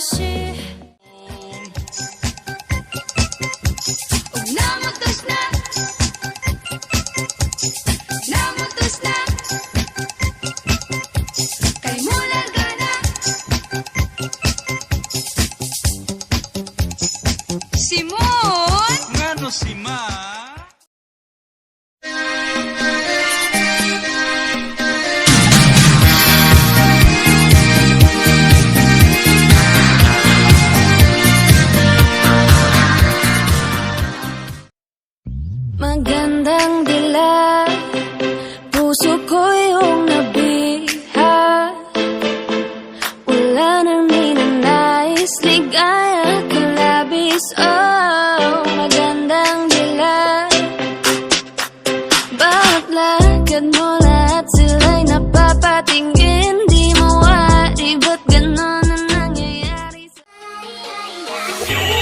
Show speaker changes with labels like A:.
A: 다시 나무tos na namutos na kay mularga na Simon
B: Ngano si Ma?
A: Magandang dila, puso ko yung nabiha. Wala nang ninanais, ligaya kalabis. Oh, magandang dila, bakit lagad mo lahat sila'y napapatingin? Di mawari, ba't ganon ang nangyayari sa'yo?